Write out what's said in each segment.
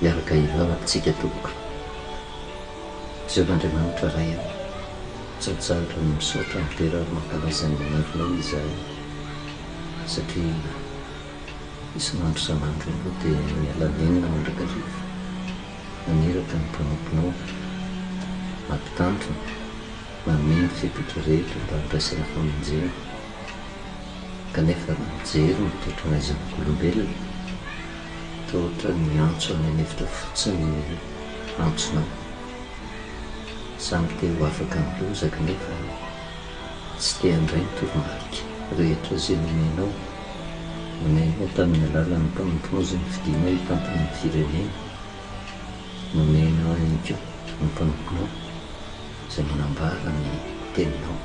miaraka ivavatsika tompoko zeon'andriamanitra ray any tsarotsarotra ny misaotra ny toerary mankalazany narinao izahay satria isan'andro san'andro aloha dia mialanenina mandrakariva maneraka ny mpanomponao mampitandrina mameno fepetra rehetra mba handraisana famonjena kanefa mijery ny toetran'aizan'olombelona ta ohatra ny antso any anefitra fotsiny antsonao samy te ho afaka milozaka nefa tsy te handray ny toromarika rehetra zay nomenao nomenao tamin'ny alalan'ny mpanomponao zay nividinao hitampany ny firenena nomenao ihany koa ny mpanomponao zay manambara ny teninao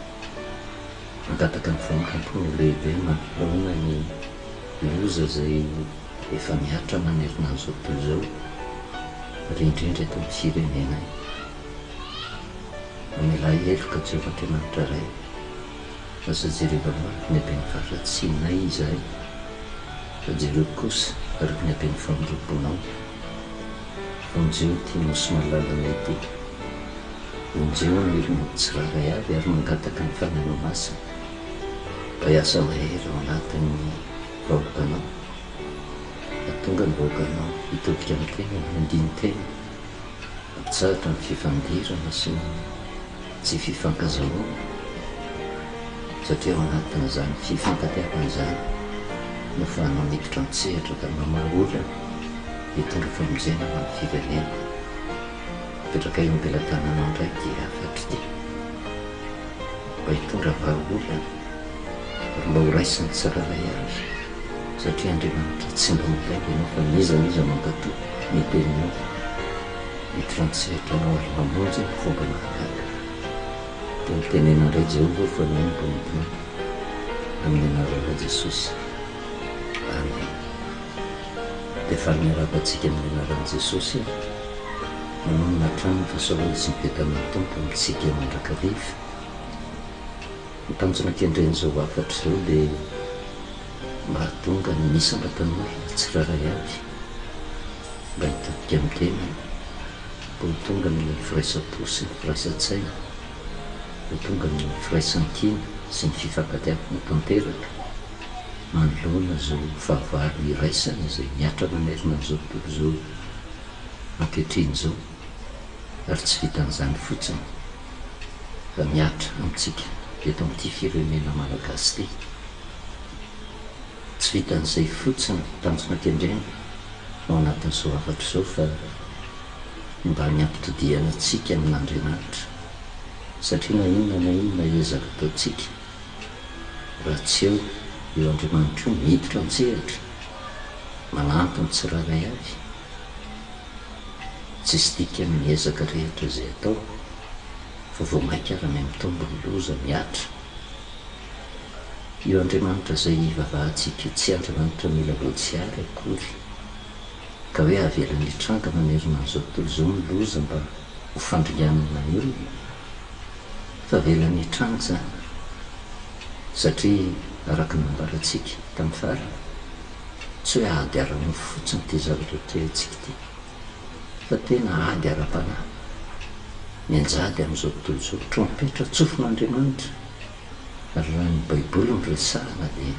mangataka ny famikampony lehibe mampilahona ny loza zay efa miatra manerina an'izao tontolo izao rindrindra eto amin'ny firenena amela heloka Jehovatranitra ray asa jereva maro ny abe ny faratsinay izahay fa jereo kosa araka ny abe ny famoroponao fonjeo ty nosy malalana ity fonjeo ny olona tsiraray avy ary mangataka ny fanano masina mba hiasa mahery ao anatin'ny vahoakanao atonga ny vahoakanao hitodika amin'ny tena mandiny tena ampitsaratra ny fifandirana sy ny tsy fifankazahoana satria ao anatina zany fifankatiavana zany nofa anao miditra mitsehatra ka mamaha olana hitondra famonjena amin'ny firenena petraka eo ambelatananao ndraiky afatry ty mba hitondra vahaolana ary mba ho raisiny tsiraray azy satria Andriamanitra tsy mba milainga ianao fa nizaniza mangato miteninao miditra mitsehatra anao ary mamonjy ny fomba mahagaga dia mitenena indray Jehova fa nao ny mpanomponao amin'ny anarana Jesosy amen. Dia faly-miaravantsika amin'ny anaran'i Jesosy manao natrano ny fahasoavana sy ny vedamin'ny tompo amintsika mandrakariva mitanjona kendren'izao afatra izao dia mba hatonga ny misambatan-olona tsiraray avy mba hitodika amin'ny tena mba ho tonga ny firaisapo sy ny firaisan-tsaina ho tonga ny firaisan-kina sy ny fifankatiavana tanteraka manoloana zao fahavalo iraisana izay miatra manerina an'izao tontolo izao ankehitriny izao ary tsy vitan'izany fotsiny fa miatra amintsika eto amin'ity firenena malagasy ty tsy vitan'izay fotsiny tanjona kendrena ao anatin'izao afatra izao fa mba miampitodiana antsika amin'Andriamanitra satria na inona ezaka ataontsika raha tsy eo Andriamanitra io miditra mitsehatra manampy ny tsiraray avy tsisy dika amin'ny ezaka rehetra izay atao fa vao mainka ara-may mitombo ny loza miatra io Andriamanitra izay ivavahantsika tsy Andriamanitra mila voatsiary akory ka hoe avelany hitranga manerina an'izao tontolo izao ny loza mba ho fandringanana ny olona fa avelany hitranga zany satria araka ny nambarantsika tamin'ny farany tsy hoe ady ara-mofo fotsiny ty zavatra trehantsika ty fa tena ady ara-panahy mianjady amin'izao tontolo izao trompetra tsofin'Andriamanitra ary raha ny baiboly ny resahana dia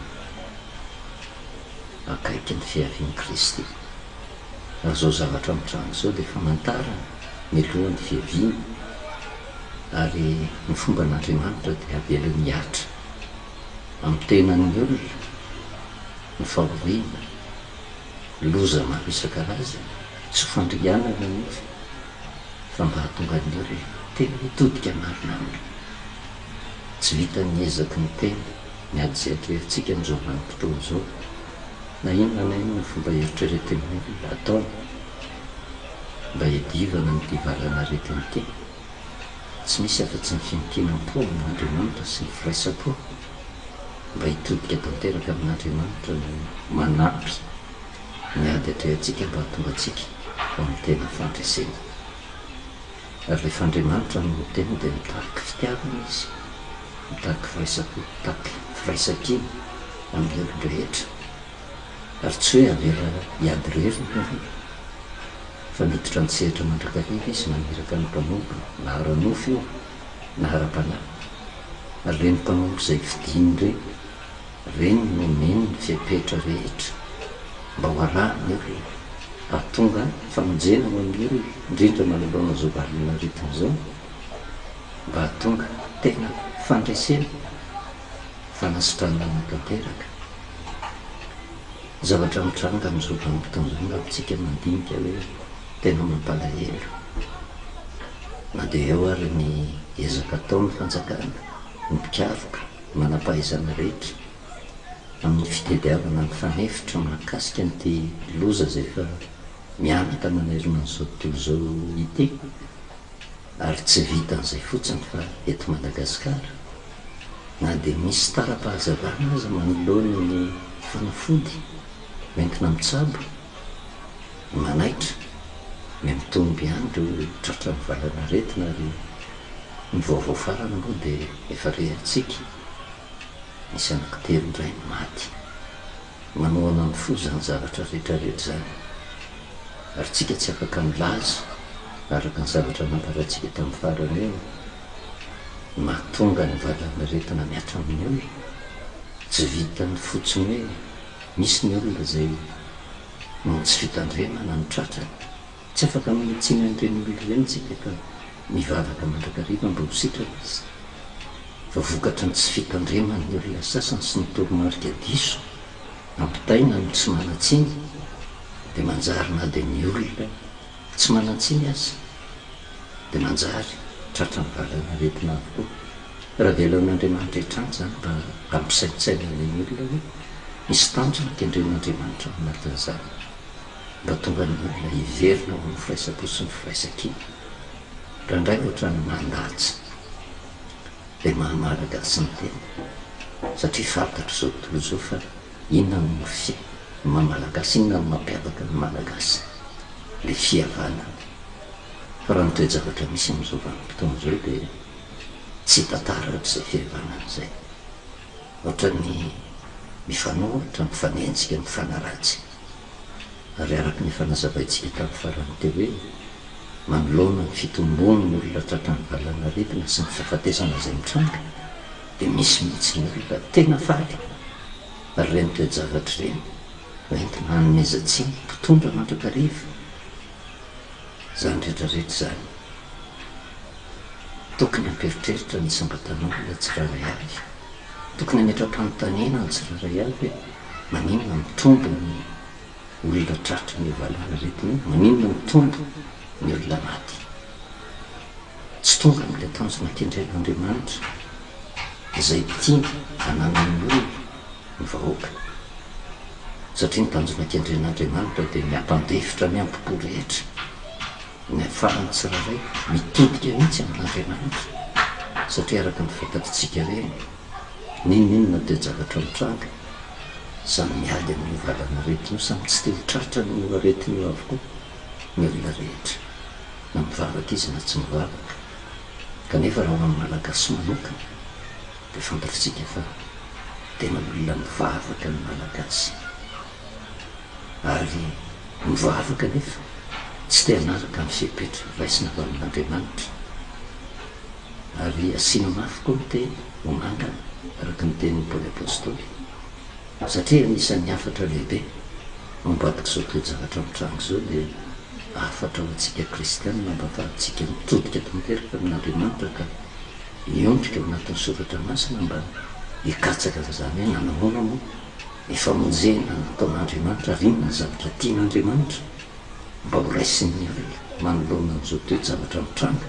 akaiky ny fiavian'i Kristy ary zao zavatra mitranga izao dia famantarana milohan'ny fiaviana ary ny fomba an'Andriamanitra dia avelany hiatra amin'ny tenan'ny olona ny fahoriana loza maro isan-karazany tsy fandrianana nefa fa mba hatonga ny olona tena hitodika marina aminy tsy vita ny ezaky ny tena miady zay atrehantsika amin'izao vanim-potoana izao na inona ny fomba eritreretin'ny olona ataony mba hiadivana ny divalana aretiny ty tsy misy afa-tsy ny finikinam-po amin'Andriamanitra sy ny firaisapo mba hitodika tanteraka amin'Andriamanitra no manampy miady atrehantsika mba hatonga atsika ho amin'ny tena fandresena ary rehefa Andriamanitra no tena dia mitariky fitiavana izy mitariky firaisapo mitariky firaisan-kina amin'ny olon-drehetra ary tsy hoe avela hiady rery ny olona faniditra ntsehatra mandrakariva izy maneraka ny mpanompo na ara-nofo io na ara-panahy ary reny mpanompo izay vidiny reny reny no meny ny fiapetra rehetra mba ho arahany olona ahatonga famonjena ho amin'ny olona indrindra manoloana zao valina aretina zao mba hahatonga tena fandraisena fanasitranana tanteraka zavatra mitranga amin'izao vanim-potoana zao raha mandinika hoe tena mampalahelo na dia eo ary ny ezaka ataon'ny fanjakana ny mpikaroka manam-pahaizana rehetra amin'ny fitediavana ny fanefitra mahakasika n'ity loza zay fa mianaka manerina n'izao tontolo zao ity ary tsy vitan'izay fotsiny fa eto Madagasikara na dia misy tara-pahazavana aza manoloana ny fanafody mentina mitsabo manaitra mitomby ihany ireo tratra ny valana retina ary ny vaovao farana moa dia efa rehantsika misy anankitelo indray ny maty manoana ny fo zany zavatra rehetrarehetra zany ary tsika tsy afaka milaza araka ny zavatra namparantsika tamin'ny farany eo mahatonga ny valana retina miatra amin'ny olona tsy vitany fotsiny hoe misy ny olona zay tsy fitandremana ny tratrany tsy afaka manitsina n'ireny olona ireny tsika ka mivavaka mandrakariva mba ho sitrana izy fa vokatra ny tsy fitandremana ny olona sasany sy ny toromarika diso ampitaina no tsy manatsiny dia manjary na dia ny olona tsy manatsiny azy dia manjary tratra ny valana retina avokoa raha velan'Andriamanitra hitrany zany mba hampisaintsaina ny olona hoe misy tanjona kendren'Andriamanitra anatin'izany mba tonga ny olona hiverina ho ny firaisapo sy ny firaisan-kina raha indray ohatrany mandatsy dia mahamalagasy ny tena satria fantatro zao tontolo zao fa inona no mamalagasy inona no mampiavaka ny malagasy le fihavanana fa raha nitoejavatra misy amin'izao vanim-potoana zao dia tsy tantara ohatr'izay fihavanana izay ohatrany mifanohitra mifanenjika mifanaratsy ary araka ny fanazavaintsika tamin'ny farany teo hoe manoloana ny fitombony ny olona tratra ny valana retina sy ny fahafatesana izay mitranga dia misy mihitsy ny olona tena faly ary reny toejavatra ireny hoentina hanomezantsiny mpitondra mandrakariva zany rehetrarehetra zany tokony hampieritreritra ny isam-batan'olona tsiraray avy tokony hametra-panontaniana ny tsiraray avy hoe maninona mitombo ny olona tratra ny valana retina maninona mitombo ny olona maty tsy tonga amin'ilay tanjona kendren'Andriamanitra izay tia hananany olona ny vahoaka satria ny tanjona kendren'Andriamanitra dia miampandefitra ny ampipo rehetra ny afarany tsiraray mitodika mihitsy amin'Andriamanitra satria araka ny fantatritsika reny ninonina toejavatra mitranga samy miady amin'ny valana retina io samy tsy te ho tratra ny aretina io avokoa ny olona rehetra na mivavaka izy na tsy mivavaka kanefa raha ho amin'ny malagasy manokana dia fantatritsika fa tena olona mivavaka ny malagasy ary mivavaka nefa tsy te hanaraka ny fiapetra raisina avy amin'Andriamanitra ary asiana mafy koa ny teny ho mangana araka ny tenin'ny Paoly apôstôly satria anisan'ny afatra lehibe mamboataka izao toejavatra mitranga zao dia afatra ho antsika kristianina mba afahantsika mitodika tanteraka amin'Andriamanitra ka hiondrika ao anatin'ny soratra masina mba hikatsaka zany hoe nanahoana moa ifamonjena nataon'Andriamanitra ary inona ny zavatra tian'Andriamanitra mba ho raisin'ny olona manoloana n'izao toejavatra mitranga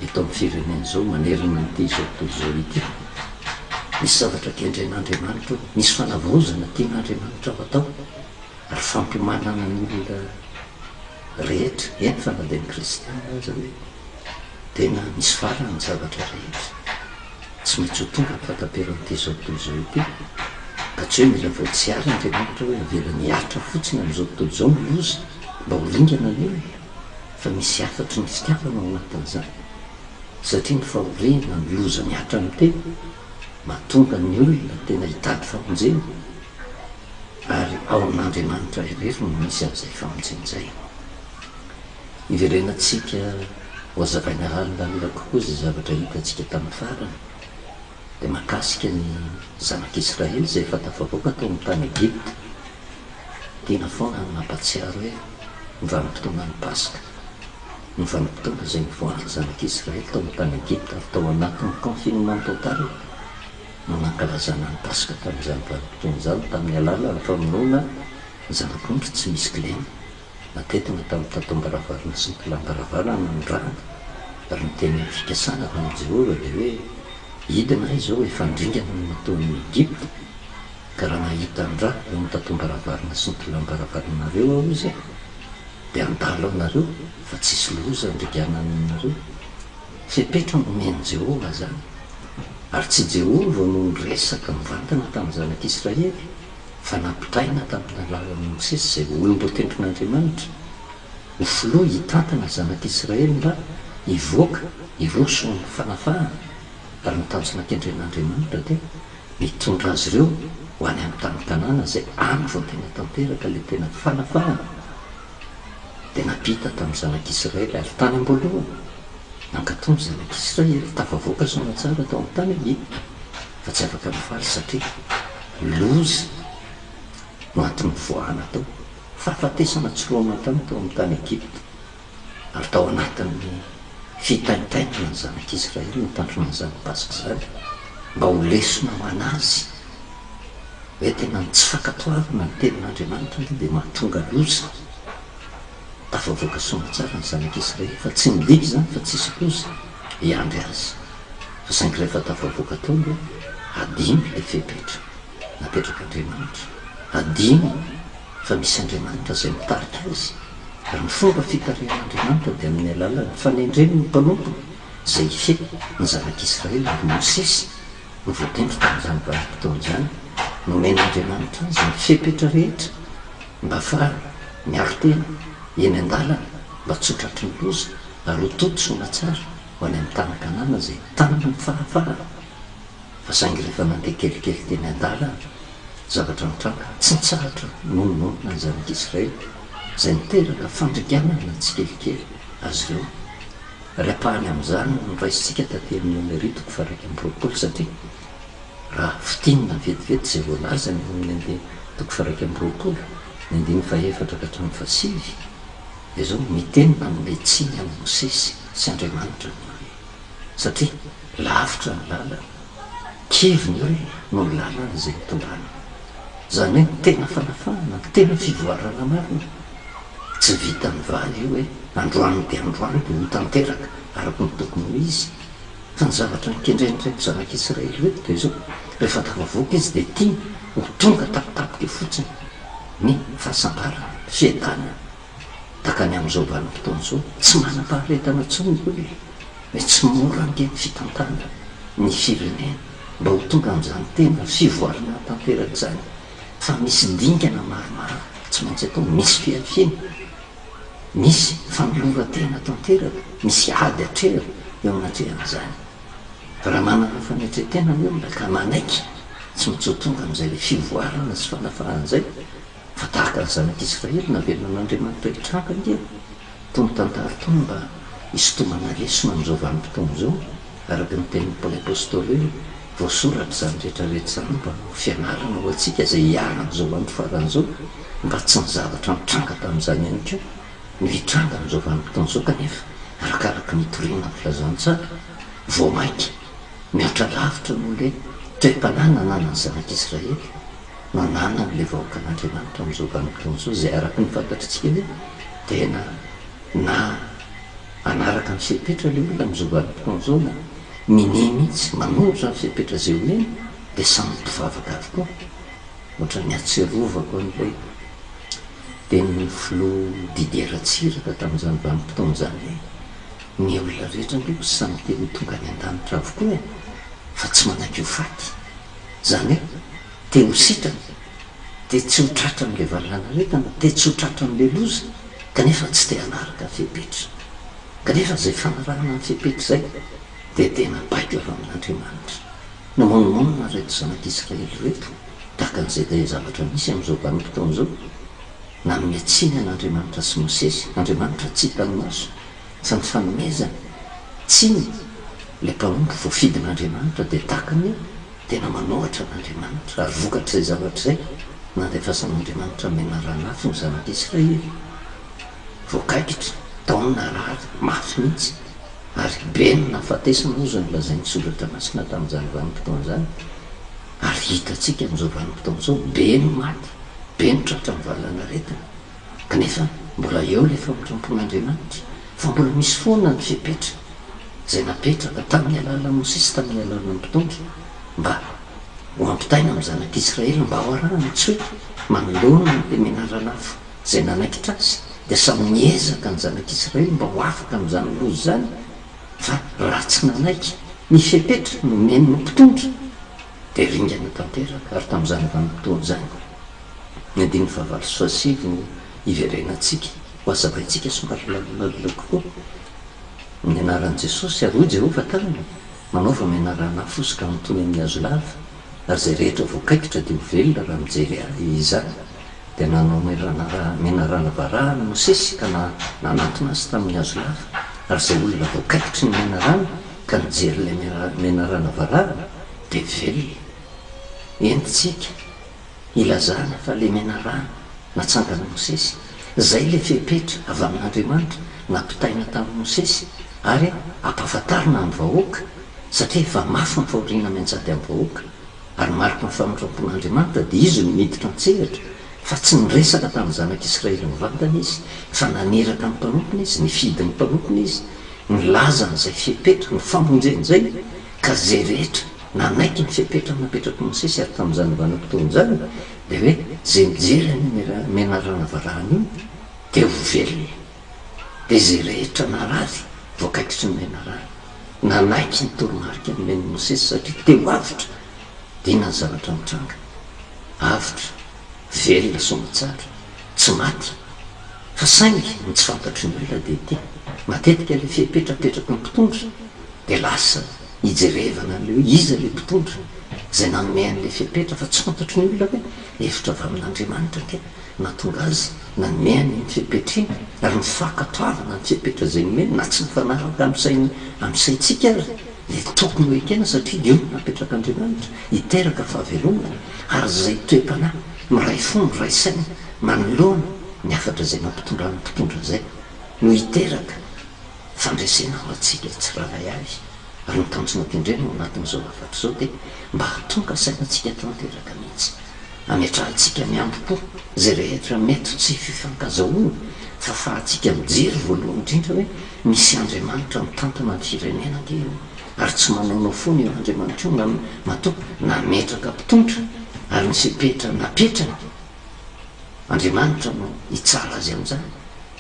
eto amin'ny firenena zao manerana n'ity zao tontolo zao ity misy zavatra kendren'Andriamanitra misy fanavozana tian'Andriamanitra ao atao ary fampimanana ny olona rehetra eny fa na dia ny kristiana aza hoe tena misy farana ny zavatra rehetra tsy maintsy ho tonga ny fataperan'ity zao tontolo zao ity ka tsy hoe mila voatsiary Andriamanitra hoe avelany hiatra fotsiny amin'izao tontolo zao ny loza mba ho lingana ny olona fa misy afatry ny fitiavana ao anatin'izany satria ny fahoriana ny loza miatra amin'ny tena mahatonga ny olona tena hitady famonjena ary ao amin'Andriamanitra irery no misy an'izay famonjena izay iverenatsika ho azavaina alina kokoa zay zavatra hitatsika tamin'ny farany dia mahakasika ny zanak'Israely zay efa tafavoaka tao amin'ny tany Egipta. Tiana foana ny mampatsiaro hoe ny vanim-potoana ny Paska, ny vanim-potoana zay nivoahan'ny zanak'Israely tao amin'ny tany Egipta ary tao anatin'ny confinement total no nankalazana ny Paska tamin'izany vanim-potoana izany tamin'ny alalany famonoana ny zanak'ondry tsy misy kilema matetina tamin'ny tatom-baravarana sy ny kilam-baravarana ny rano ary ny teny fikasana fa ny Jehova dia hoe hidina izao efa ndringana ny nataon'ny Egipta ka raha nahita ny rà eo amin'ny tatom-baravarana sy ny kilam-baravaranareo aho izy dia andalo anareo fa tsisy loza ndrigananareo fepetra nomeny Jehova zany ary tsy Jehova no resaka mivantana tamin'ny zanak'Israely fa nampitraina tamin'ny alalan'i Mosesy zay olom-boatendrin'Andriamanitra ho filoha hitantana zanak'Israely mba hivoaka hiroso ny fanafahana ary nitanjonak'endren'Andriamanitra dia mitondra azy ireo ho any amin'ny tany tanàna zay any vao tena tanteraka le tena fanafahana dia napita tamin'ny zanak'Israely ary tany am-boalohany nankatony zanak'Israely tafavoaka soa tsara tao amin'ny tany Egipta fa tsy afaka mifaly satria loza no antony voahana tao fahafatesana tsoroana tany tao amin'ny tany Egipta ary tao anatin'ny fitaintainana ny zanak'Israely mitandrona n'izany Paska zany mba ho lesona ho anazy hoe tena ny tsy fankatoavana ny tenin'Andriamanitra dia mahatonga loza tafavoaka soa tsara ny zanak'Israely fa tsy midiky zany fa tsisy loza hiandry azy fa saingy rehefa tafavoaka tao dia adiny le fepetra napetraka Andriamanitra adiny fa misy Andriamanitra zay mitarika azy ary ny fomba fitarehan'Andriamanitra dia amin'ny alalany fanendreny ny mpanompo zay fe ny zanak'Israely ary Mosesy no voatendry tamin'izany vanim-potoana izany nomen'Andriamanitra azy ny fepetra rehetra mba fa miaro tena eny an-dalana mba tsotratry ny loza ary ho totosoana tsara ho any amin'ny tany Kanana zay tanana ny farafara fa saingy rehefa nandeha kelikely teny an-dalana zavatra mitranga tsy nitsaratra nononona ny zanak'Israely zay niteraka fandriganana tsy kelikely azy ireo ry apahany amin'izany niraisitsika tately ny ritoko faraky am'roapolo satria raha fitinina vetivety zay voalaza ny amin'ny andeha toko faraky am'roapolo ny andiny faefatra ka hatramin'ny fasivy dia zao mitenina amin'ilay tsiny amin'ny Mosesy sy Andriamanitra satria lavitra ny lalana keviny hoe no lalana zay mitondràna zany hoe ny tena fanafahana ny tena fivoarana marina tsy vita ny vary io hoe androany dia androany dia ho tanteraka araka ny tokony ho izy fa ny zavatra nikendrendraiky zanak'Israely hoe dia zao rehefa tafavoaka izy dia tia ho tonga tapitapika fotsiny ny fahasambarana fiadanana takany amin'izao vanim-potoana zao tsy manam-paharetana tsony hoe tsy mora nge fitantana ny firenena mba ho tonga amin'izany tena fivoarana tanteraka zany fa misy dingana maromaro tsy maintsy atao misy fiafiana misy fanolora-tena tanteraka misy ady atrehana eo amin'atrehan'izany raha manana fanetretena ny olona ka manaiky tsy mitsotonga amin'izay le fivoarana sy fanafahan'izay fa tahaka ny zanak'Israely navelonan'Andriamanitra hitranga nge tony tantara tony mba hisotomana lesona amin'izao vanim-potoana zao araka ny tenin'ny Paoly apôstôly hoe voasoratra zany rehetrarehetra zany mba fianarana ho antsika zay hiarana amin'izao andro faran'izao mba tsy ny zavatra mitranga tamin'izany ihany koa ny hitranga amin'izao vanim-potoana zao kanefa arakaraka nitoriana filazantsara vao mainky mihoatra lavitra no le toe-panana nanany zanak'Israely nanana n'le vahoaka an'Andriamanitra amin'izao vanim-potoana zao zay araka ny fantatritsika hoe tena na anaraka ny fipetra le olona amin'izao vanim-potoana zao na mini mihitsy manohitra ny fipetra zay omeny dia samy mpivavaka avokoa ohatra ny atserovako an'ilay tenin'ny filoha Didier Ratsiraka tamin'izany vanim-potoana zany ny olona rehetra ndreo samy teny tonga any an-danitra avokoa fa tsy manaiky ho faty zany hoe te ho sitrana te tsy ho tratra n'le valanaretana te tsy ho tratra n'le loza kanefa tsy te hanaraka fepetra kanefa zay fanarahana ny fepetra zay dia tena baiko avy amin'Andriamanitra namonomonina reto zanak'Israely reto tahaka an'izay dia zavatra misy amin'izao vanim-potoana zao na miatsiny an'andriamanitra sy mosesy andriamanitra tsy hitanymaso fa ny fanomezana tsiny le mpanompo voafidin'andriamanitra dia takany tena manohatra n'andriamanitra ary vokatra izay zavatra izay nandefasan'andriamanitra menaranafi ny zanak'Israely voakaikitra taona rary mafy mihitsy ary benina fatesana ozy ny lazainy soratra masina tamin'izany vanim-potoana zany ary hitantsika amin'izao vanim-potoana zao beno maty beno tratra mivalana retina kanefa mbola eo le famotrampon'andriamanitra fa mbola misy foana ny fipetra zay napetraka tamin'ny alala mosesy tamin'ny alalana mpitondra mba ho ampitaina amin'ny zanak'Israely mba ho arahany tsy hoe manoloana le menaranafo zay nanaikitra azy dia samy miezaka ny zanak'Israely mba ho afaka amin'izany lozy zany fa raha tsy nanaiky ny fipetra no meny no mpitondra dia ringana tanteraka ary tamin'izany vanim-potoana zany ny 5:7 no iverenantsika ho azavaintsika somary lalolalo kokoa ny anaran'i Jesosy ary hoy Jehovah tanana manaova menarana fosoka mitony amin'ny hazo lava ary zay rehetra voakaikitra dia ho velona raha mijery izany dia nanao menarana varahana Mosesy ka nanatona azy tamin'ny hazo lava ary zay olona voakaikitry ny menarana ka nijery le menarana varahana dia velona entitsika ilazana fa le menarana natsangana Mosesy zay le fepetra avy amin'Andriamanitra nampitaina tamin'ny Mosesy ary ampahafantarina amin'ny vahoaka satria efa mafy ny fahoriana mianjady amin'ny vahoaka ary marika ny famotrampon'Andriamanitra dia izy no miditra an-tsehatra fa tsy niresaka tamin'ny zanak'Israely mivantana izy fa naneraka ny mpanompona izy ny fidin'ny mpanompona izy nilaza n'izay fepetra ny famonjen'izay ka zay rehetra nanaiky ny fepetra napetraky Mosesy ary tamin'izany vanim-potoana zany dia hoe zay mijery ny menarana varahana iny dia ho velona dia zay rehetra narary voakaikitry ny menarana nanaiky ny toromarika ny men'ny Mosesy satria teo avitra dia inona ny zavatra mitranga avitra velona somatsara tsy maty fa saingy ny tsy fantatry ny olona dia ty matetika le fepetrapetraky ny mpitondra dia lasa hijerevana an'le hoe iza le mpitondra zay nanomehan'le fepetra fa tsy fantatry ny olona hoe efitra avy amin'Andriamanitra ke natonga azy nanomehany ny fepetra iny ary mifakatoavana ny fepetra zay nomeny na tsy mifanaraka amin'saintsika ary dia tokony ho ekena satria eo napetrak'Andriamanitra hiteraka fahavelomana ary zay toe-panahy miray fo miray saina manoloana ny afatra zay mampitondra ny mpitondra zay no hiteraka fandresena ho atsika tsy rahay avy ary mitanjona tendrena ao anatin'izao afatra zao dia mba hatonga sainatsika tanteraka mihitsy ametrahantsika miambo-po zay rehetra mety tsy fifankazahoana fa fahatsika mijery voalohany indrindra hoe misy Andriamanitra mitantana ny firenena kely ary tsy manaonao foana eo Andriamanitra io matoa nametraka mpitondra ary ny fepetra napetrana Andriamanitra no hitsara azy amin'izany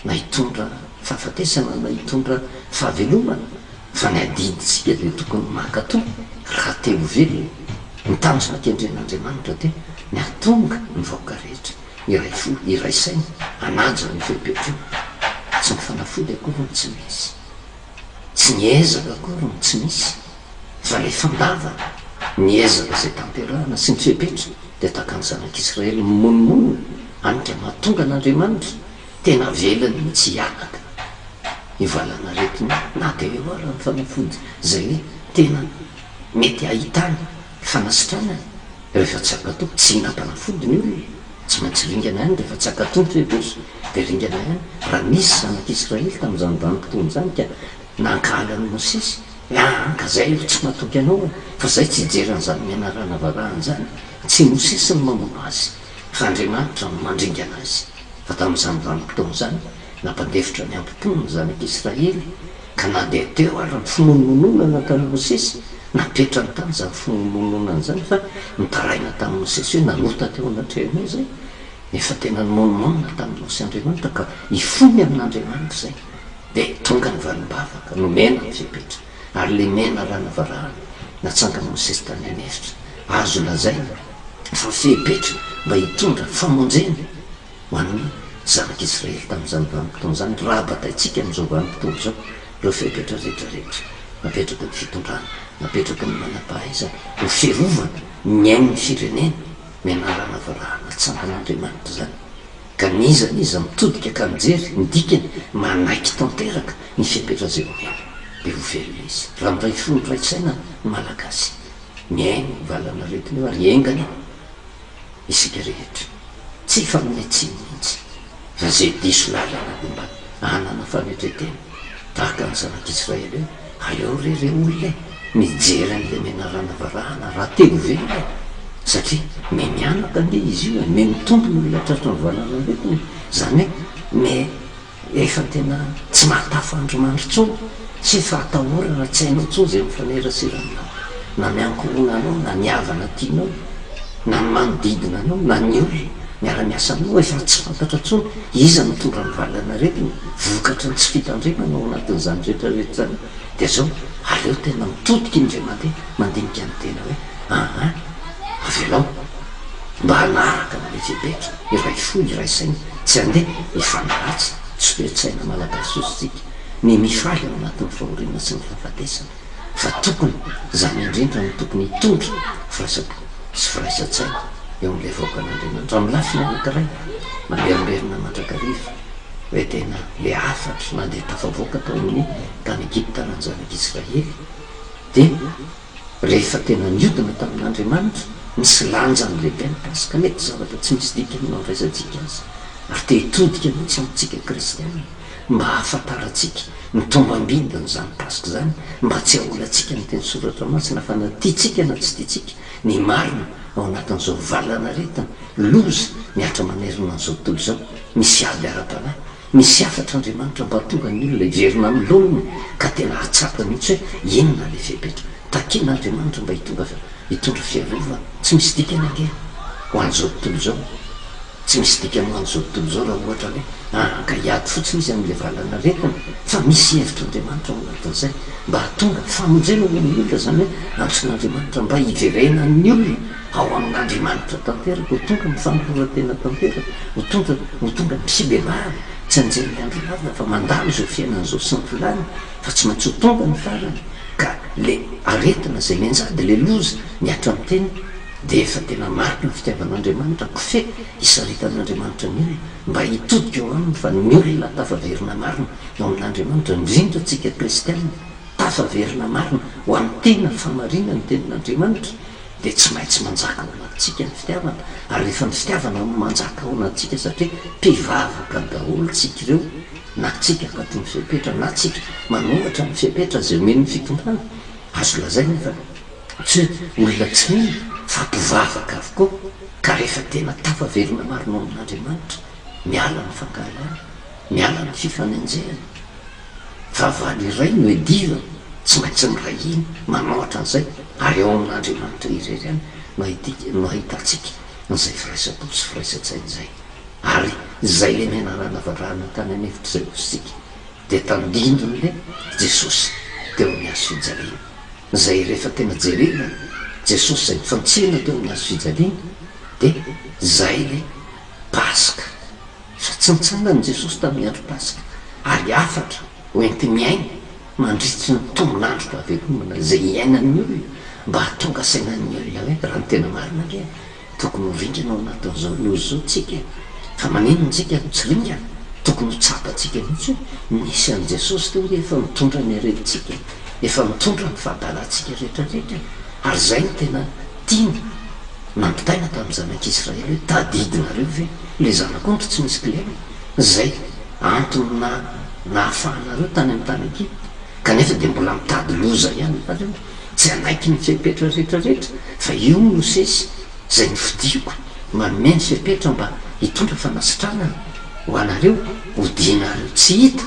na hitondra fahafatesana na hitondra fahavelomana fa ny adiditsika dia tokony makatoa raha teo velona mitanjona kendren'Andriamanitra dia ny atonga ny vahoaka rehetra iray fo iray saina anaja ny fepetra io tsy mifanafody akory ny tsy misy tsy niezaka akory ny tsy misy fa le fandavana niezaka zay tamperahana sy ny fepetra dia taka ny zanak'Israely mimonomonona anika mahatonga an'Andriamanitra tena velany mitsy hianaka ivalana retiny na dia eo ara ny fanafody zay hoe tena mety ahitany fanasitranany rehefa tsy akato tsy hinam-panafody ny olona tsy maintsy ringana ihany rehefa tsy akato ny fepetra dia ringana ihany raha misy zanak'Israely tamin'izany vanim-potoana zany ka nankahalany Mosesy ka zay tsy mahatoky anao fa zay tsy hijeran'izany menarana varahana zany tsy Mosesy ny mamono azy fa Andriamanitra no mandringana azy fa tamin'izany vanim-potoana zany nampandefitra ny ampompony ny zanak'Israely ka na dia teo ary ny finonomononana tamin'ny Mosesy napetrany tamin'izany finonomononana zany fa mitaraina tamin'ny Mosesy hoe nanota teo anatrehana zay efa tena nomonomonina tamin'ny Mosesy Andriamanitra ka hifony amin'Andriamanitra zay dia tonga ny valim-bavaka nomena ny fepetra ary le mena rana varahana natsangana Mosesy tany anefitra azo lazaina fa fepetra mba hitondra famonjena ho an'ny zanak'Israely tamin'izany vanim-potoana zany raha bataitsika amin'izao vanim-potoana zao ireo fepetra rehetrarehetra napetraka ny fitondrana napetraka ny manam-pahaizana ny fiarovana ny ainy ny firenena menarana varahana tsangan'Andriamanitra zany ka nizany izy mitodika ka mijery midikany manaiky tanteraka ny fipetra zay omena de ho velona izy raha miray fony raitsaina malagasy miainy valana retiny eo ary engany isika rehetra tsy faminetsiny mihitsy fa zay diso lalana de mba anana fametretena tahaka ny zanak'Israely hoe aleo re olona mijery an'le menarana varahana raha telo velona satria me mianaka nde izy io me mitombony olona tratra ny valana retiny zany hoe me efa tena tsy mahatafo andromandry tsony tsy efa atahora raha tsy hainao tso zay mifanerasera aminao na miankorona anao na miavana tianao na ny manodidina anao na ny olona miara-miasa aminao efa tsy fantatra tsony iza mitondra ny valana retiny vokatra ny tsy fitandremana ao anatin'izany rehetrarehetra zany de zao aleo tena mitodika indray mandinika ny tena hoe avelao mba hanaraka n'le fipetra iray fo iray saina tsy andeha ifanaratsy tsy toe-tsaina malagasy ositsika ny mifaly ao anatin'ny fahoriana sy ny fahafatesana fa tokony zany indrindra no tokony hitondra firaisapo sy firaisan-tsaina eo am'le vaokan'andriamanitra amin'ny lafiny anankiray mamerimberina mandrakariva hoe tena le afatra na de tafavoaka tao amin'ny tany Egipta raha ny zanak'Israely de rehefa tena niodina tamin'Andriamanitra misy lanja n'lehibe ny pasika mety zavatra tsy misy dika aminao ndraisantsika azy ary te hitodika mihitsy amintsika kristiana mba hahafantaratsika ny tombam-bindiny zany pasika zany mba tsy aholatsika ny teny soratra masina fa na tiatsika na tsy tiatsika ny marina ao anatin'izao valana retina loza miatra manerina an'izao tontolo zao misy aby ara-panahy misy afatra Andriamanitra mba tonga ny olona iverina amin'ny loniny ka tena hatsapa mihitsy hoe inona le fipetra taken'Andriamanitra mba hitondra fiarova tsy misy dikany ake ho an'izao tontolo zao tsy misy dikany ho an'izao tontolo zao raha ohatra hoe ka hiady fotsiny izy amin'le valana retina fa misy hevitra Andriamanitra ao anatin'izay mba hatonga famonjena ho ny olona zany hoe antson'Andriamanitra mba hiverena ny olona ao amin'Andriamanitra tanteraka ho tonga mifanoratena tanteraka ho tonga misibebary tsy anjery andro lava fa mandalo zao fiainan'izao sy ny filany fa tsy maintsy ho tonga ny farany ka le aretina zay menjady le loza miatra amin'ny teny de efa tena marina fitiavan'Andriamanitra kofe isaritan'Andriamanitra ny olona mba hitodika eo aminy fa ny olona tafaverina marina eo amin'Andriamanitra indrindra tsika kristianina tafaverina marina ho amin'ny tena famarina ny tenin'Andriamanitra de tsy maintsy manjaka ao anatsika ny fitiavana ary rehefa ny fitiavana manjaka ao anatsika satria mpivavaka daholo tsika ireo na tsika katy ny fipetra na tsika manohatra ny fipetra zay omeny fitondrana azo lazay nefa tsy olona tsy mino fa mpivavaka avokoa ka rehefa tena tafaverina marina ao amin'Andriamanitra miala ny fankahalana miala ny fifanenjehana fa valy iray no edivana tsy maintsy miray iny manohatra an'izay ary eo amin'Andriamanitra irery any no ahitatsika n'izay firaisapo sy firaisan-tsaina zay ary zay le menarana varahana tany an'hevitra zay ositsika de tandindon'le Jesosy teo amin'ny hazo fijaliana zay rehefa tena jerena Jesosy zay mifantsihana teo amin'ny hazo fijaliana de zay le pasika fa tsy nitsangany Jesosy tamin'ny andro pasika ary afatra hoenty miaina mandritry ny tombonandro fahavelomana zay iainan'ny olona mba hatonga sainan'ny olona hoe raha ny tena marina ke tokony ho ringana ao anatin'izao lozy zao tsika fa manino ntsika tsy ringana tokony ho tsapatsika mihitsy nisy an' Jesosy teo hoe efa mitondra ny aretintsika efa mitondra ny fahadalantsika rehetrarehetra ary zay ny tena tiana nampitaina tamin'ny zanak'Israely hoe tadidinareo ve le zanak'ondry tsy misy kilema zay antony na ahafahanareo tany amin'ny tany Egipta kanefa de mbola mitady loza ihany nareo tsy anaiky ny fipetra rehetrarehetra fa io no sesy zay ny fidiko manome ny fipetra mba hitondra fanasitranana ho anareo hodinareo tsy hita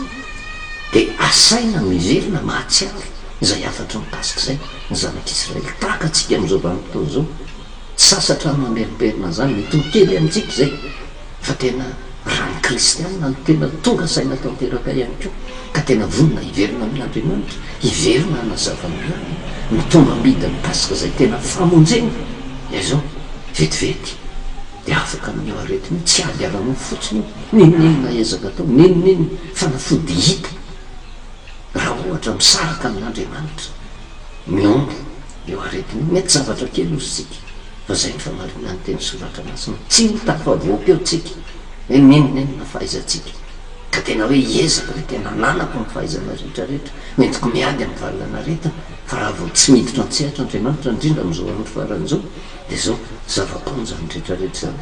de asaina miverina mahatsiaro zay afatra ny pasika zay ny zanak'Israely tahaka atsika am'izao vanim-potao zao sasatra ny mameriperina zany mitokely amintsika zay fa tena raha ny kristianina no tena tonga saina tanteraka ihany ko ka tena vonina hiverina amin'Andriamanitra hiverina hanazavana ny tombam-bidiny pasika zay tena famonjena zao vetivety de afaka amin'io aretiny tsy ady ara-mo fotsiny ninonina ezaka atao ninoniny fanafody hita raha ohatra misaraka amin'Andriamanitra miombo eo aretiny mety zavatra kely ositsika fa zay ny famarina ny teny soratra masina tsy ho tafavoaka eo tsika nenonenona fahaizantsika ka tena hoe ezaka le tena nanako ny fahaizana rehetrarehetra mentiko miady amin'ny valanaretina fa raha vao tsy miditra antsehatra andriamanitra indrindra am'izao andro faran'izao de zao zava-ponjany rehetrarehetra zany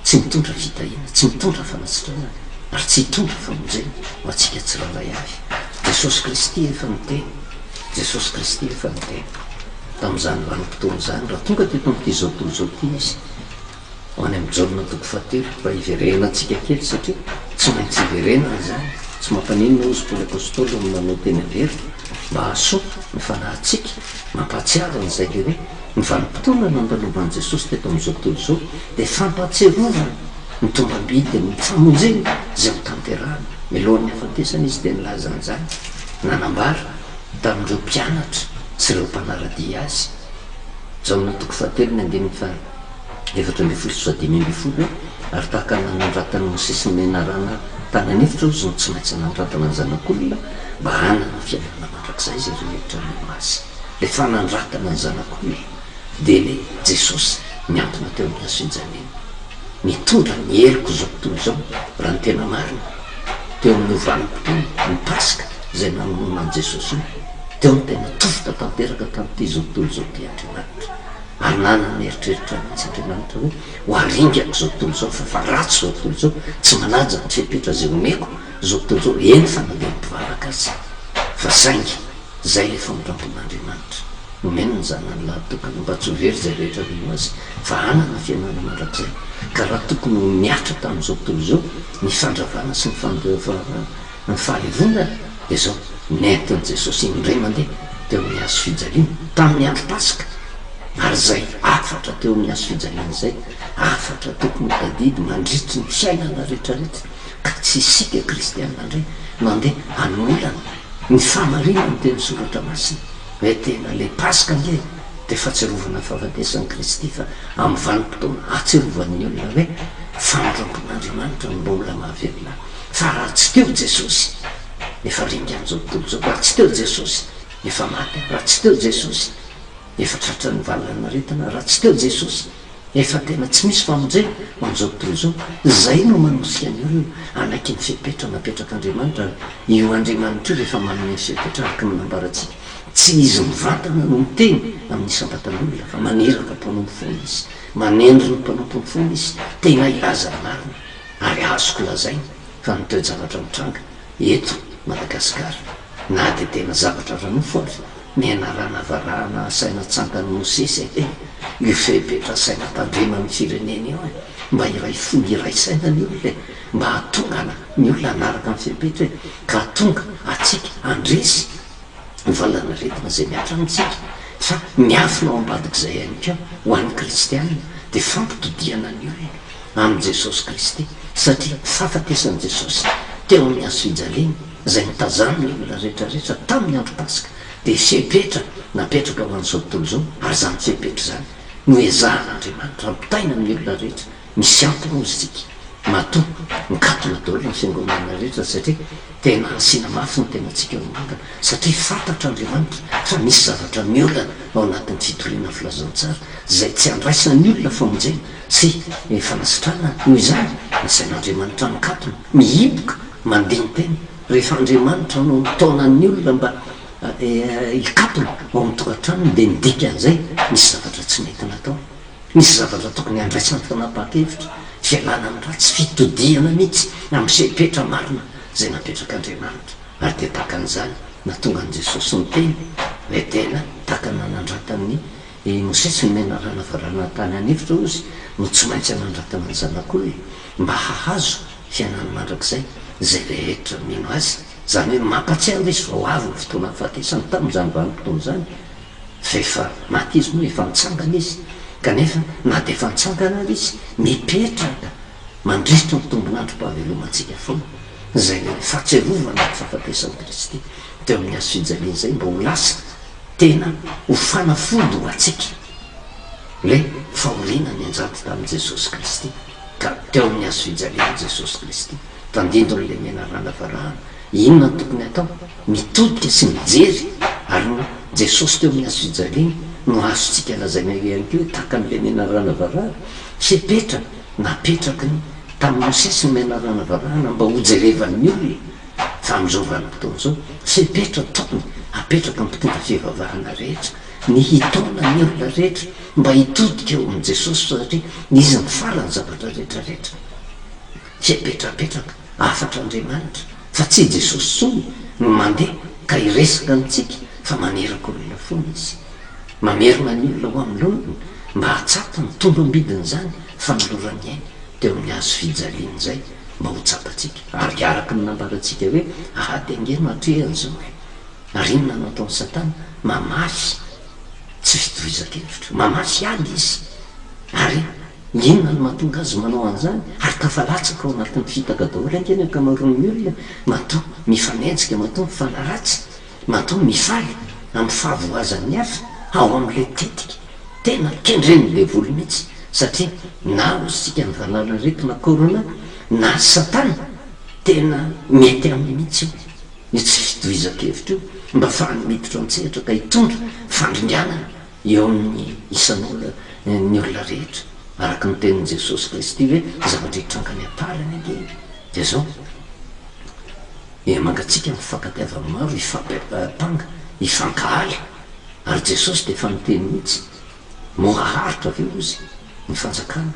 tsy mitondra fitahina tsy mitondra fanasitrana ary tsy hitondra famonjena ho atsika tsiraray avy jesosy kristy efa miteny jesosy kristy efa miteny tam'izany vanim-potoana zany raha tonga teto am'ty zao tontolo zao ty izy ho any amin'ny jaolona toko fahatelo raha iverena antsika kely satria tsy maintsy iverenana zany tsy mampanenina ozy paoly apôstôly amin'ny manao teny avery mba hahasoa ny fanahintsika mampahatsiaro an'izay le hoe ny vanim-potoana nandalovan'i jesosy teto am'izao tontolo zao de fampahatserovana ny tombam-bidy ny famonjena zay ho tanterahana milohan'ny hafatesana izy de nilazan'izany nanambara tamin'ireo mpianatra sy ireo mpanaradia azy jaolona toko fahatelo ny andininy fa efatra amby folo sy dimy amby folo ary tahaka nanandratany mosesy menarana tanany efitra ozy no tsy maintsy nanandratana ny zanak'olona mba hanana fiainana mandrakizay zay rehetra no azy le fanandratana ny zanak'olona de le jesosy miantona teo amin'ny hasoinjaneny mitondra ny heliko zao tontolo zao raha ny tena marina teo amin'ny vanim-potoana ny paska zay namononan jesosy io teo ny tena tofoka tanteraka tam'ty zao tontolo zao ty andriamanitra ary nanany eritreritra mihitsy andriamanitra hoe ho aringako zao tontolo zao fa ratsy zao tontolo zao tsy manaja ny fipetra zay omeko zao tontolo zao eny fa nale mpivaraka azy fa saingy zay le famondrampon'andriamanitra nomena ny zanany lahy tokony mba tsy ho very zay rehetra no azy fa anana fiainana mandrakizay ka raha tokony miatra tam'izao tontolo zao ny fandravana sy ny fahalevonana de zao nentin' jesosy indray mandeha teo amin'ny hazo fijaliana tamin'ny andro paska ary zay afatra teo amin'ny hazo fijaliana zay afatra tokony tadidy mandritry ny fiainana rehetrarehetra ka tsy isika kristianina indray mandeha hanolana ny famarina ny teny soratra masina hoe tena le paska nge de fahatsiarovana fahafatesan'ny kristy fa amin'ny vanim-potoana atsiarovan'ny olona hoe famondrampon'andriamanitra mba olona mahavelona fa raha tsy teo jesosy efa ringa an'izao tontolo zao raha tsy teo jesosy efa maty raha tsy teo jesosy efa tratra ny valanaretana raha tsy teo jesosy efa tena tsy misy famonjena ho an'izao tontolo zao zay no manosika ny olona anaky ny fipetra napetrak'andriamanitra io andriamanitra io rehefa manome ny fipetra araky minambaratsika tsy izy mivantana no miteny amin'ny isambatan'olona fa maneraka mpanompo fona izy manendry ny mpanompo ny fona izy tena ilaza marina ary azoko lazaina fa niteo zavatra mitranga eto Madagasikara na de tena zavatra ranofo ary mianarana varahana saina tsangany mosesy io fepetra saina tandrema amin'ny firenena io mba iray folo iray saina ny olona mba hatongana ny olona anaraka amin'ny fepetra ka hatonga atsika andresy nyvalana retina zay miatra amitsika fa miafina ao ambadik'izay ihany ko ho an'ny kristianina de fampitodiana ny olona amin'i jesosy kristy satria fahafatesan'i jesosy teo amin'ny hazo fijaliana zay nitazany ny olona rehetrarehetra tamin'ny andro paska de fepetra napetraka ho an'izao tontolo zao ary zany fepetra zany no ezahan'andriamanitra ampitaina amin'ny olona rehetra misy antony ozy tsika matoa mikatona daolo ny fiangonana rehetra satria tena asina mafy ny tena tsika nomangana satria fantatr'andriamanitra fa misy zavatra miolana ao anatin'ny fitoriana filazantsara zay tsy andraisina ny olona famonjena sy fanasitrana noho izany nasain'andriamanitra mikatona mihiboka mandiny tena rehefa andriamanitra no mitaonan'ny olona mba ikatona ao amin'ny tokantrano de midika an'izay misy zavatra tsy mety natao misy zavatra tokony andraisina fanapa-kevitra fialana amin'nraha tsy fitodiana mihitsy amin'ny sepetra marina zay napetrak'andriamanitra ary de tahaka an'izany natonga an' jesosy ny teny hoe tena tahaka nanandratan'ny mosesy ny menarana varana tany anevitra ozy no tsy maintsy anandratana ny zanak'olona mba hahazo fiainany mandrakizay zay rehetra mino azy zany hoe mampatsiaro izy vao avy ny fotoana fahatesany tamin'izany vanim-potoana zany fa efa maty izy moa efa mitsangana izy kanefa na de efa mitsangana ary izy mipetraka mandritra ny tombon'androm-pahavelomantsika foana zay fahatsiarovana ny fahafatesan'i kristy teo amin'ny hazo fijaliana zay mba ho lasa tena ho fanafody ho atsika le fahoriana ny anjaty tamin'i jesosy kristy ka teo amin'ny hazo fijaliana jesosy kristy tandindony le menarana varahana inona ny tokony atao mitodika sy mijery ary no jesosy teo amin'ny hazo fijaliana no azotsika lazaina ihany keo tahaka n'le menarana varahana fepetra napetraky ny tamin'ny mosesy ny menarana varahana mba hojerevan'ny olona fa am'izao vanim-potoana zao sepetra taony apetraka mpitondra fivavahana rehetra ny hitona ny olona rehetra mba hitodika eo am' jesosy satria izy ny farany zavatra rehetrarehetra sepetrapetraka afatra andriamanitra fa tsy jesosy tsony no mandeha ka hiresaka antsika fa maneraka olona foana izy mamerina ny olona ho amin'ny lonony mba hatsapa ny tombo ambidiny zany fanolorany ainy teo amin'ny azo fijaliana zay mba ho tsapatsika ary araka ny nambarantsika hoe ahady angeno atrehan'zao hoe ary inona no ataon'ny satana mamasy tsy fitohizakevitra mamasy ady izy ary inona no mahatonga azy manao an'izany ary kafalatsaka ao anatin'ny fitaka daholo angeny akamaroan'ny olona matao mifanenjika matao mifanaratsy matao mifaly amin'ny fahavoazan'ny hafa ao am'le tetika tena kendreny le volo mihitsy satria na ositsika ny valala reto na korona na satana tena mety amin'ny mihitsy io tsy fitohizakevitra io mba fahany miditra antsehatra ka hitondra fandrindianana eo amin'ny isan'olona ny olona rehetra araka ny tenin'i jesosy kristy hoe zavatra hitrangany aparany age de zao mangatsika mifankatiavany maro ifampanga ifankahaly ary jesosy de efa niteny mihitsy mohaharitra aveo izy ny fanjakana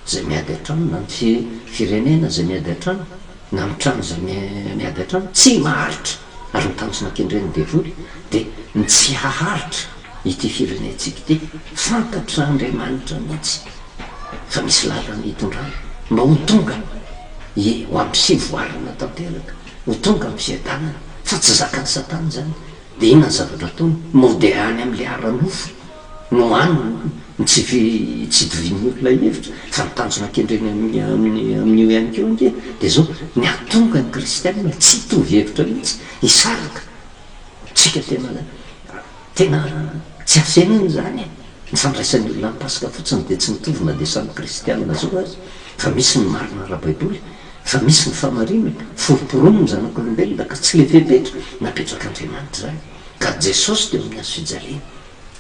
zay miady an-trano na ny firenena zay miady an-trano na mitrano zay miady an-trano tsy maharitra ary mitanjona kendreny devoly de ny tsy haharitra ity firenentsika ty fantatra andriamanitra mihitsy fa misy lalany hitondrana mba ho tonga ho amin'ny fivoarana tanteraka ho tonga amin'ny fiadanana fa tsy zakany satana zany de inona ny zavatra ataony mode any am'le aranofo no any tsy dovin'ny olona hevitra fa mitanjona kendreny amin'io ihany keo ange de zao ny atonga ny kristianina tsy hitovy hevitra mihitsy hisaraka tsika tena tsy asenany zany ny fandraisan'ny olona mipasika fotsiny de tsy mitovy na de samy kristianina zao azy fa misy ny marina raha-baiboly fa misy ny famarina foroporoniny zanak'olombelona ka tsy le fepetra napetraka andriamanitra zany ka jesosy de amin'ny azo fijaliana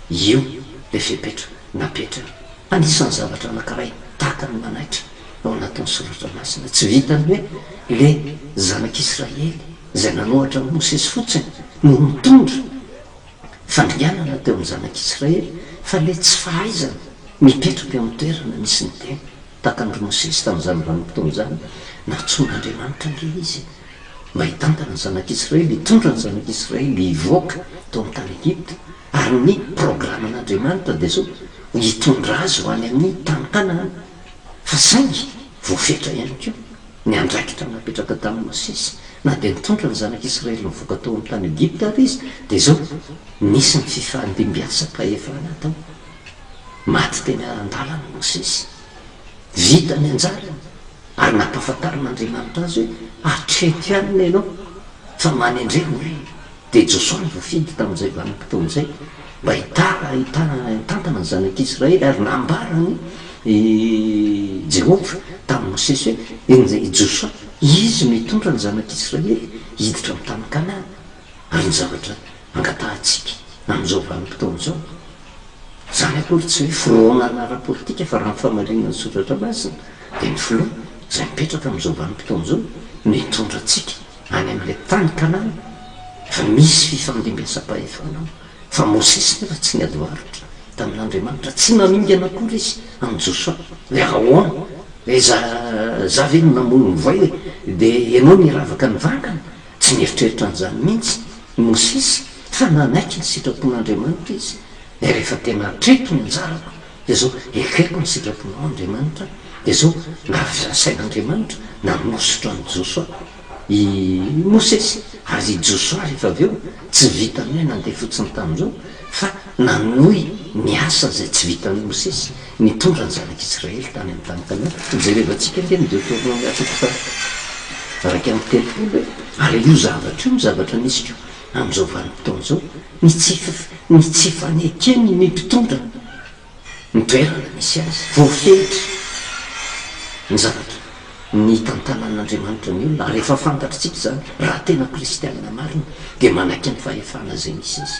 io le fepetra napetraka anisan'ny zavatra anankiray tahaka ny manaitra ao anatin'ny soratra masina tsy vitany hoe le zanak'israely zay nanohatra ny mosesy fotsiny no mitondra fandrianana teo amin'ny zanak'israely fa le tsy fahaizana mipetraka eo amin'ny toerana misy ny tena tahaka ny mosesy tamin'izany vanim-potoana zany natsoan'andriamanitra nge izy mba hitantana ny zanak'israely hitondra ny zanak'israely hivoaka tao amin'ny tany Egipta ary ny programan'andriamanitra de zao hitondra azy ho any amin'ny tany Kanana fa saingy voafetra ihany keo ny andraikitra napetraka tamin'ny mosesy na de nitondra ny zanak'israely mivoaka tao amin'ny tany Egipta ary izy de zao nisy ny fifandimbiasa kahefana tao maty teny an-dalana mosesy vita ny anjarany ary nampahafantarin'andriamanitra azy hoe atreto ihany ianao fa manendre olona de Josoa ny voafidy tamin'izay vanim-potoana zay mba hitantana ny zanak'israely ary nambarany Jehova tamin'ny mosesy hoe Josoa izy mitondra ny zanak'israely hiditra amin'ny tany Kanana ary ny zavatra angatahantsika amin'izao vanim-potoana zao zany akory tsy hoe firohonana ara-politika fa raha ny famarinany soratra masina de ny filoha zay mipetraka amin'izao vanim-potoana zao no hitondra atsika any amin'le tany Kanana fa misy fifandimbiasam-pahefanao fa mosesy nefa tsy niadoaritra tamin'andriamanitra tsy namingana akory izy amin'ny Josoa hoe ahoana hoe zavy no namono ny voay hoe de ianao niravaka ny vangana tsy nieritreritra an'izany mihitsy mosesy fa nanaiky ny sitrapon'andriamanitra izy rehefa tena atreto ny anjarako de zao ekeko ny sitraponao andriamanitra de zao nasain'andriamanitra nanositra ny Josoa i mosesy ary Josoa rehefa aveo tsy vitany hoe nandeha fotsiny tamin'izao fa nanohy miasa zay tsy vitan'ny mosesy nitondra ny zanak'israely tany amin'ny tany Kanana jerevantsika nge ny Deutéronome atoko fa araka amin'ny telopolo ary io zavatra io zavatra nisy keo amin'izao vanim-potoana zao ny tsy fanekeny ny mpitondra ny toerana misy azy voafehitra ny zavatra ny tantanan'andriamanitra ny olona ary efa fantatritsika zany raha tena kristianina marina de manaiky ny fahefana zay misy izy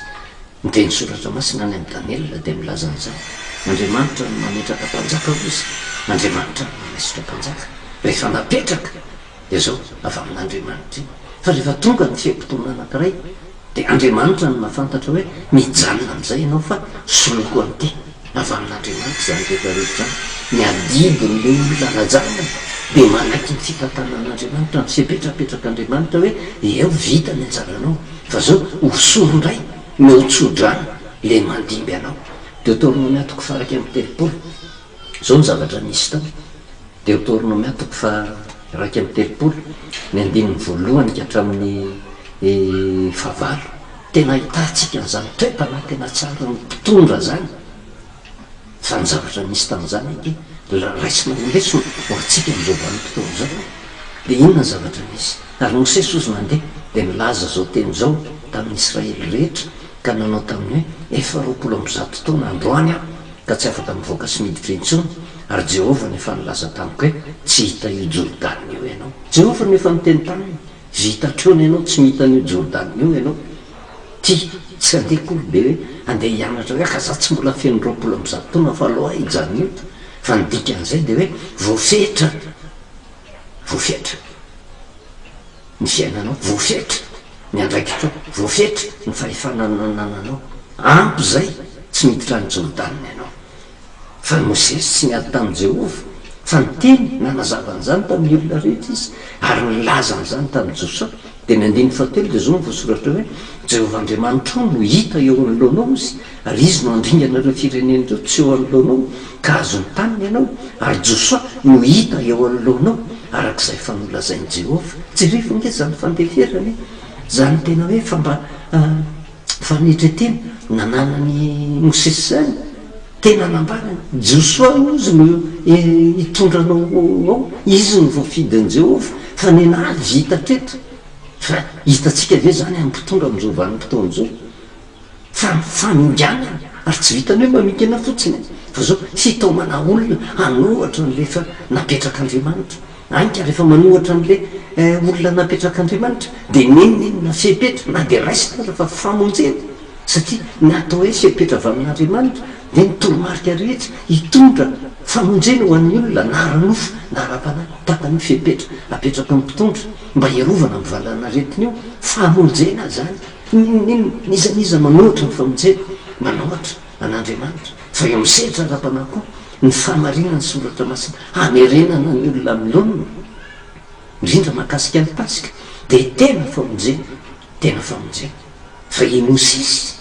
ny teny soratra masina any amin'ny Daniela de milazan'izany andriamanitra no mametraka mpanjaka izy andriamanitra no mamesotra mpanjaka rehefa napetraka dia zao avy amin'andriamanitra fa rehefa tonga ny fiam-potoana anankiray dia andriamanitra no mahafantatra hoe mijanona amin'izay ianao fa soloko an'ity avy amin'andriamanitra zany rehetrarehetra zany miadibon'le olona rajanona dia manaiky ny fitantanan'andriamanitra ny fipetrapetrakaandriamanitra hoe eo vita ny anjaranao fa zao hosory indray mihoatsodrano le mandimby anao. Deutéronome toko faraika amin'ny telopolo zao ny zavatra nisy tao. Deutéronome toko faraika amin'ny telopolo ny andininy voalohany ka hatramin'ny fahavalo tena hitantsika n'izany toepana tena tsara ny mpitondra zany fa ny zavatra nisy tamin'izany eky raisina olesona ho atsika amin'izao vanim-potoana zao dia inona ny zavatra nisy ary Mosesy ozy nandeha dia milaza zao teny zao tamin'ny Israely rehetra ka nanao tamin'ny hoe 400 taona androany aho ka tsy afaka mivoaka sy miditra intsony ary Jehovah nefa nilaza tamiko hoe tsy hita io Jordany io ianao. Jehovah nefa miteny taminy vitatrona ianao tsy mihita an'io Jordany io ianao ty tsy andehako olobe hoe andeha hianatra hoe ka za tsy mbola feno 200 taona fa aloha ijany io fa nidika an'izay dia hoe voafetra ny fiainanao voafetra ny andraikitra voafetra ny fahefanananananao ampy zay tsy miditra ny Jordany ianao fa Mosesy tsy miady tamin'i Jehovah fa niteny nanazavanyzany tamin'ny olona rehetra izy ary nilazan'izany tamin'i Josoa dia ny andininy fahatelo dia zao no voasoratra hoe Jehovah Andriamanitra no hita eo anoloanao izy ary izy no andringanareo firenen'ireo tsy eo anoloanao ka azony taniny ianao ary Josoa no hita eo anoloanao arak'izay fa nolazain'i Jehovah jereva nge zany fandeferany zany tena hoe fanetretena nananany Mosesy zany tena nambarany Josoa ozy no hitondranao ao izy no voafidin'i Jehovah fa nenaly vita tretra fa hitatsika ve zany amin'ny mpitondra amin'izao vanim-potoana zao fa faminganana ary tsy vitany hoe mamikana fotsiny fa zao fitaomana olona hanohatra n'lefa napetrak'Andriamanitra anka rehefa manohatra n'le olona napetrak'Andriamanitra dia nenenina fipetra na dia raisina rehefa famonjena satria natao hoe fipetra avy amin'Andriamanitra dia nitoromarika rehetra hitondra famonjena ho an'ny olona na ranofo na ra-panahy takan'io fipetra apetraka ny mpitondra mba hiarovana amin'ny valana retiny io famonjena zany nizaniza manohatra ny famonjena manohatra an'Andriamanitra fa eo misehatra ra-panahy koa ny famarinana ny soratra masina hamerenana ny olona milonina indrindra mahakasika ny pasika dia tena famonjena fa i Mosesy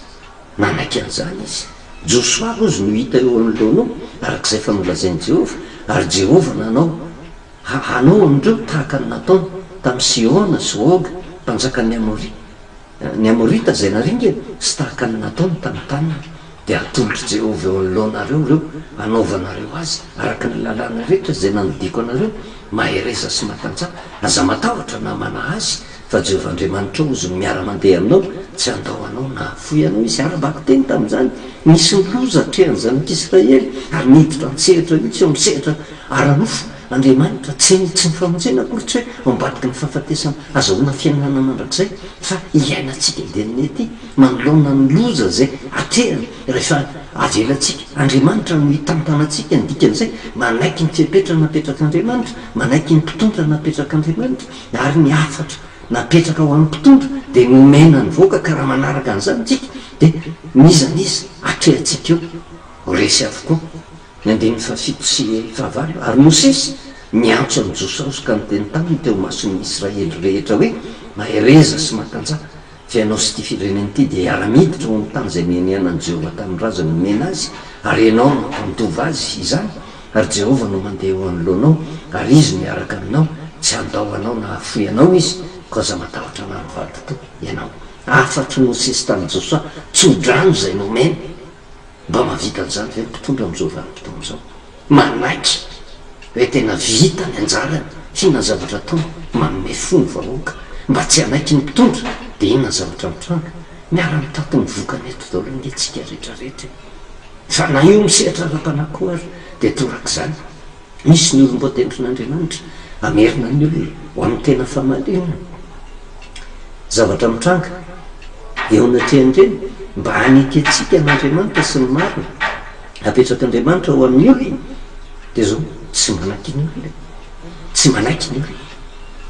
manaiky an'izany izy Josoa ozy no hita eo anoloanao arak'izay fa nolazain'i Jehovah ary Jehovah nanao hanao amindreo tahaka ny nataony tamin'ny Sihona sy Oga mpanjaka ny Amorita zay naringana sy tahaka ny nataony tamin'ny tanana dia atolotry Jehovah eo anoloanareo reo anaovanareo azy araka ny lalàna rehetra zay nanodiko anareo mahereza sy matanjaka aza matahotra namana azy fa Jehovah Andriamanitra ozy no miara-mandeha aminao tsy andao anao na foy anao izy arabako teny tamin'izany nisy niloza trehan'ny zanak'Israely ary niditra ntsehatra mihitsy eo misehatra aranofo Andriamanitra tsy mifamonjena akory hoe ambadiky ny fahafatesana azahoana fiainana mandrakizay fa hiainantsika ndenety manoloana ny loza zay atrehany rehefa avelantsika Andriamanitra no hitantanantsika ndikan'izay manaiky ny fipetra napetrak'Andriamanitra manaiky ny mpitondra napetrak'Andriamanitra ary ny afatra napetraka ho an'ny mpitondra dia nomena ny voaka ka raha manaraka an'izany tsika dia mizaniza atrehantsika eo resy avokoa ny andininy fahafito sy fahavalo ary Mosesy niantso amin'ny Josoa ka niteny taminy teo mason'ny Israely rehetra hoe mahereza sy matanjaka fa ianao sy ty fireneny ity dia hiara-miditra ho amin'ny tany zay menianan'i Jehovah tamin'ny razany nomena azy ary ianao no mampitovy azy izany ary Jehovah no mandeha eo anoloanao ary izy miaraka aminao tsy andao anao na afoy anao izy ka aza matahotra na mivady to ianao afatry Mosesy tamin'ny Josoa tsodrano zay nomena mba mahavita an'izany ve mpitondra amin'izao vanim-potoana zao manaiky hoe tena vita ny anjarany inona zavatra taona manome fo ny vahoaka mba tsy hanaiky ny mpitondra dia inona zavatra mitranga miara-mitato ny vokany eto daholo netsika rehetrarehetra fa na io misehatra ra-panahy koa ary dia torak'izany misy ny olom-bo tendrin'Andriamanitra amerina ny olona ho amin'ny tena famalinana zavatra mitranga eo anatrehany mba haneketsika an'Andriamanitra sy ny marina apetrak'Andriamanitra ho amin'ny olona dia zao tsy manakiny olona tsy manaiky ny olona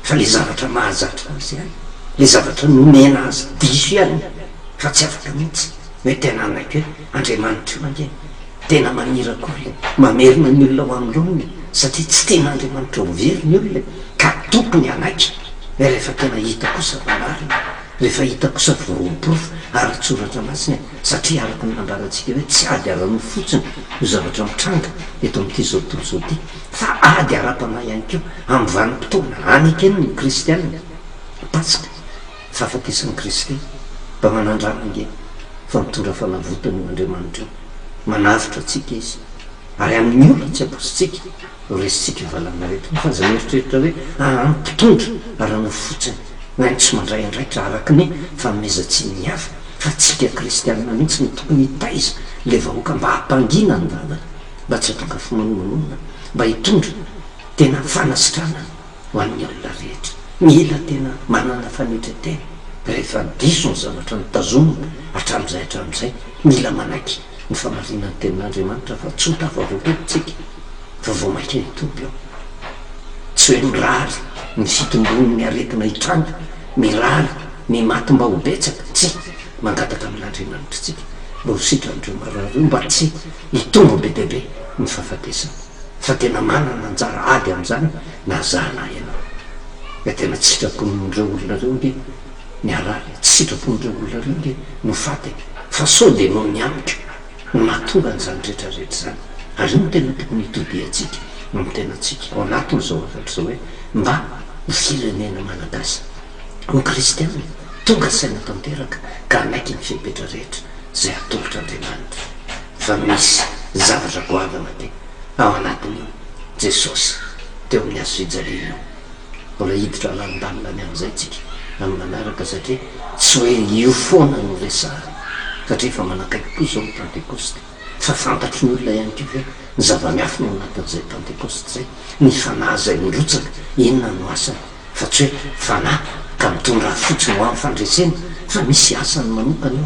fa le zavatra mahazatra azy ihany, le zavatra nomena azy diso ihany, fa tsy afaka mihitsy hoe tena anaiky hoe Andriamanitra mangeny tena manirakory mamerina ny olona ho am'loniny satria tsy tena Andriamanitra hovery ny olona ka tokony anaiky hoe rehefa tena hita kosa manarina, rehefa hita kosa vorom-porofo ara-tsoratra masina satria araka ny mandraratsika hoe tsy ady ara-ny fotsiny ho zavatra mitranga eto amin'ity zao tontolo zao ty fa ady ara-panahy ihany keo amin'ny vanim-potoana anekeny ny kristianina paska fahafatesan'ny kristy mba manandramange fa mitondra fanavotany io Andriamanitra io manavitra atsika izy ary amin'ny olona tsy apositsika resitsika ivalana reto fa za mieritreritra hoe mpitondra arana fotsiny naintsy mandray andraikitra araka ny fanomezantsiny ny hafa fa tsika kristianina mihitsy ny tokony hitaiza le vahoaka mba hampangina ny vavaka mba tsy hatonga fimanomanona mba hitondra tena fanasitrana ho an'ny olona rehetra mila tena manana fanetretena rehefa diso ny zavatra nitazomina hatramin'izay mila manaiky ny famarinany tenin'Andriamanitra fa tsota fa voatetytsika fa vao mainka hitomby eo tsy hoe mirary ny fitombony ny aretina hitranga mirary ny maty mba ho betsaka tsy mangataka amin'Andriamanitra tsika mba ho sitrandreo marary io mba tsy hitombo be deabe ny fahafatesana fa tena manana anjara ady amin'izany nazana ianao ka tena tsy sitrapon'ireo olona reo nge ny arary tsy sitrapon'ireo olona reo nge no faty fa sao de no ny amiko no mahatonga n'izany rehetrarehetra zany ary io no tena tokony hitodiatsika amin'ny tenatsika ao anatin'izao afatra zao hoe mba ho firenena malagasy ho kristianina tonga saina tanteraka ka anaiky ny fipetra rehetra zay atolotr'Andriamanitra fa misy zavatra goavana be ao anatin'io Jesosy teo amin'ny azo fijaliana mbola hiditra alandalina ny amin'izay tsika amin'ny manaraka satria tsy hoe io foana no resahany satria efa manakaiky koa zao ny pentekoste fa fantatry ny olona ihany keo hoe ny zava-miafina ao anatin'izay pentekoste zay ny fanahy zay mirotsaka inona no asany fa tsy hoe fanahy ka mitondra fotsiny ho amin'ny fandresena fa misy asany manokana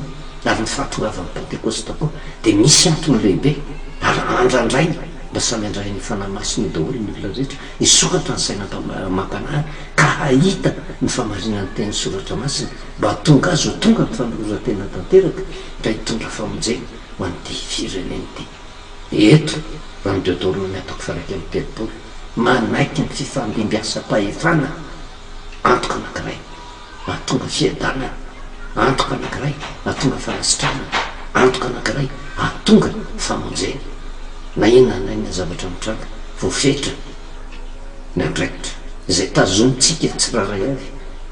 io ary ny fahatongavany pentekoste koa dia misy antony lehibe ary andrandrainy mba samy andray ny fanahy masiny daholo ny olona rehetra hisokatra ny saina mampanahy ka hahita ny famarinany teny soratra masina mba tonga azy ho tonga ny fanolora-tena tanteraka ka hitondra famonjena ho an'ity fireneny ity eto raha ny Deutéronome atako faraky amin'ny telopolo manaiky ny fifandimbiasa-pahefana antoka anankiray ahatonga fiadanana antoka anankiray ahatonga fanasitranana antoka anankiray ahatonga famonjena na inona na inona zavatra mitranga voafetra ny andraikitra izay tazomitsika tsy raray avy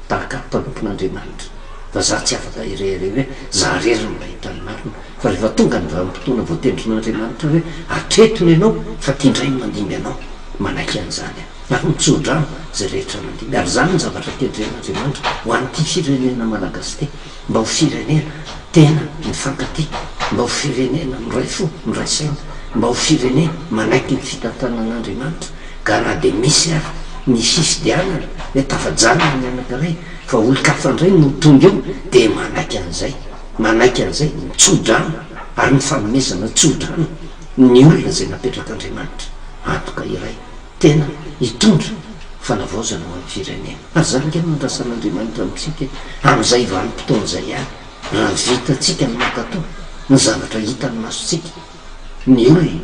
tahaka mpanompon'Andriamanitra fa za tsy afaka irery hoe za rery mba hitany marina fa rehefa tonga ny vanim-potoana voatendrin'Andriamanitra hoe atretony ianao fa tiandray ny mandimby anao manaiky an'izany ary mitsodrano zay rehetra mandimby ary zany ny zavatra tendren'Andriamanitra ho an'ity firenena malagasy ty mba ho firenena tena mifankaty mba ho firenena miray fo miray saina mba ho firenena manaiky ny fitantanan'Andriamanitra ka na dia misy ary ny fifidianana hoe tafajanana ny anankiray fa olo-kafandray no tonga eo dia manaiky an'izay mitsodrano ary ny fanomezana tsodrano ny olona zay napetrak'Andriamanitra antoka iray tena hitondra fanavaozana ho amin'ny firenena ary zany nge mandrasan'Andriamanitra amintsika amin'izay vanim-potoana zay ihany raha vitatsika ny makatao ny zavatra hitany masotsika ny olona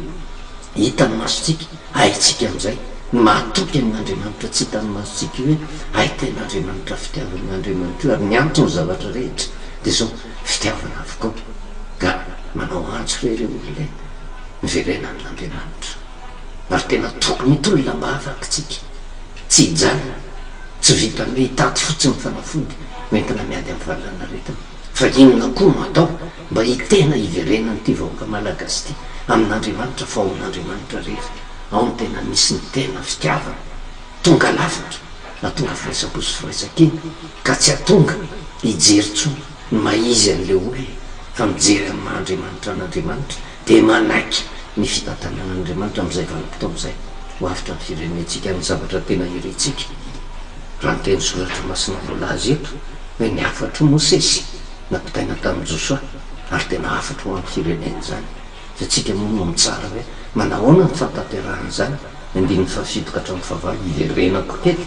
hitany masotsika haitsika amin'izay mahatoky amin'Andriamanitra tsy hitany masotsika io hoe hay ten'Andriamanitra fitiavan'Andriamanitra io ary ny antony zavatra rehetra dia zao fitiavana avokoa ka manao antso rereo olona miverenan'Andriamanitra ary tena tokony mitolona mba afakitsika tsy hijanona tsy vitany hoe hitady fotsiny fanafody mentina miady amin'ny valana retina fa inona koa no atao mba hitena hiverenany ty vahoaka malagasy ty amin'Andriamanitra fa ao amin'Andriamanitra rehetra ao ny tena misy ny tena fitiavana tonga lafatra atonga firaisam-po sy firaisam-kina ka tsy atonga hijery tsony ny maizy an'le olona fa mijery amin'ny mahandriamanitra an'Andriamanitra dia manaiky ny fitantanan'Andriamanitra amin'izay vanim-potoana izay ho avitra ny firenentsika ny zavatra tena irentsika raha ny teny soratra masina voalazy eto hoe ny afatro Mosesy nampitaina tamin'ny Josoa ary tena afatro ho amin'ny firenena zany fa tsika moa no mitsara hoe manahoana ny fantanterahana zany andiny fafitoka hatrany favalo iverenako kely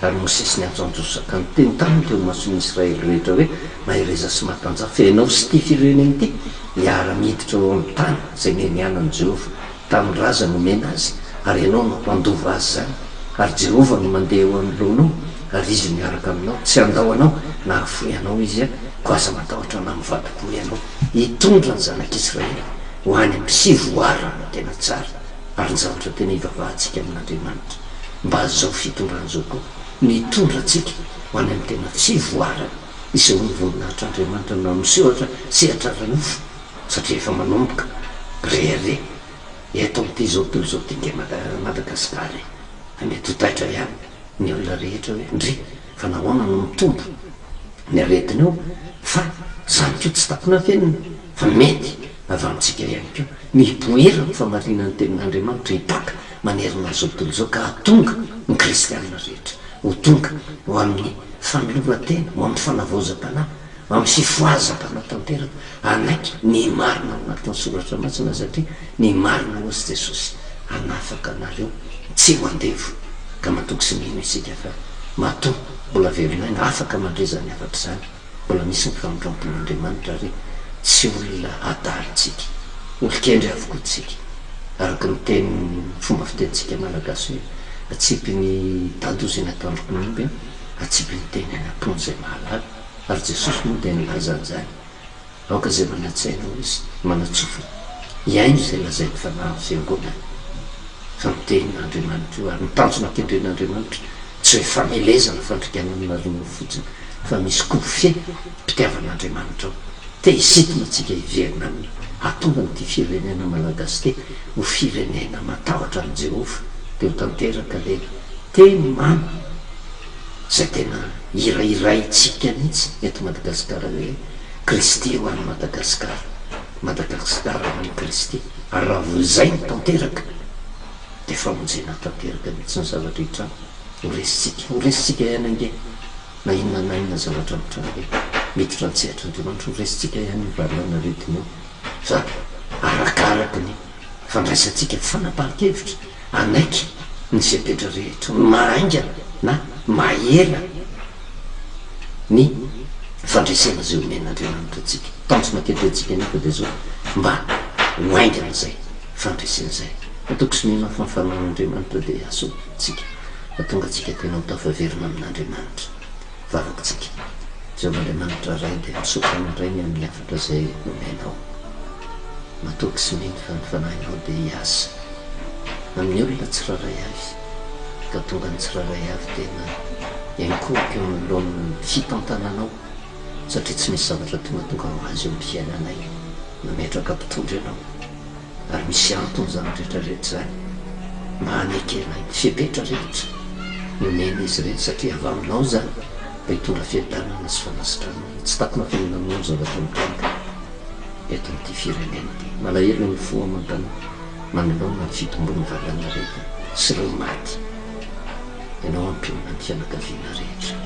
ary mosesiny antsandrosaka ny teny tany teo masony Israely rehetra hoe mahireza sy matanjafa ianao sy ty fireneny ity miara-miditra eo amin'ny tany zay menianan'i Jehova tamin'ny raza nomena azy ary ianao no mandova azy zany ary Jehova no mandeha eo anoloanao ary izy miaraka aminao tsy andao anao na afoy anao izy a ko aza matahotra na mivadi-po ianao hitondra ny zanak'Israely ho any amin'ny fivoarana tena tsara ary ny zavatra tena ivavahantsika amin'Andriamanitra mba azao fitondran'izao koa mitondra antsika ho any amin'ny tena fivoarana iseho ny voninahitr'Andriamanitra no misehotra sehatra ranofo satria efa manomboka rehare eto amin'ity zao tontolo zao tinga Madagasikara fa mety ho taitra ihany ny olona rehetra hoe ndry fa nahoana no mitombo ny aretiny eo fa zany koa tsy tapona feniny fa mety avy amintsika ihany koa mipoera ny famarinany tenin'Andriamanitra hipaka manerina zao tontolo zao ka hatonga ny kristianina rehetra ho tonga ho amin'ny fanolova-tena ho amin'ny fanavaozam-panahy ho amin'ny fifoazam-panahy tanteraka anaiky ny marina ao anatin'ny soratra masina satria ny marina hozy Jesosy anafaka anareo tsy ho andevo ka matoky sy mino isika fa matoa mbola velonaina afaka mandrezany afatra zany mbola misy ny famindrampon'Andriamanitra ary tsy olona adaritsika olo-kendry avokoatsika araka ny teny fomba fitentsika malagasy hoe atsipy ny tadozy eny atandroko ny omby atsipy ny teny any ampony zay mahalala ary Jesosy moa dia nilazan'izany aoka zay manatsaina izy manatsofa iaino zay lazainy fanahy fiangonana fa mitenin'Andriamanitra io ary mitanjona ankendren'Andriamanitra tsy hoe famelezana fandrikanany marino fotsiny fa misy kofie mpitiavan'Andriamanitra ao te hisitona atsika hiverina amin'ny hatonga nyty firenena malagasy te ho firenena matahotra ny Jehova teo tanteraka le teny mamy zay tena irairaitsika mihitsy eto Madagasikara hoe Kristy ho any Madagasikara Madagasikara ho any Kristy ary raha vo izay ny tanteraka dia famonjena tanteraka mihitsy ny zavatra hitrano ho resitsika ihany ange na inona na inona zavatra mitrano miditra antsehatra Andriamanitra ho resitsika ihany varana retiny eo fa arakaraka ny fandraisantsika fanapahan-kevitra anaiky ny sepetra rehetra mahaingana na mahela ny fandraisana zay omen'Andriamanitra atsika tanjona keto atsika nefa dia zao mba hoaingana zay fandraisana zay atoko sy mino fa mifanan'Andriamanitra dia aso tsika atonga atsika tena mitafaverina amin'Andriamanitra vavakatsika Jehovah-Andriamanitra ray dia misokan'ray ny amin'ny afatra zay nomenao matoky sy mino fa mifanahinao dia hiasa amin'ny olona tsiraray avy ka tonga ny tsiraray avy tena iankoko eo anoloan'ny fitantananao satria tsy misy zavatra tonga ho azy eo amin'ny fiainanay nametraka mpitondry ianao ary misy antony zany rehetrarehetra zany mba hanekena ny fiapetra rehetra nomena izy rehetra satria avy aminao zany mba hitondra fiadanana sy fanasitrana tsy tapona fiainana aminao zavatra mitranga eto amin'ity firenena ty malahelo ny foa mantana manoloana ny fitombon'ny valana rehetra sy ireo maty ianao ampionana ny fianakaviana rehetra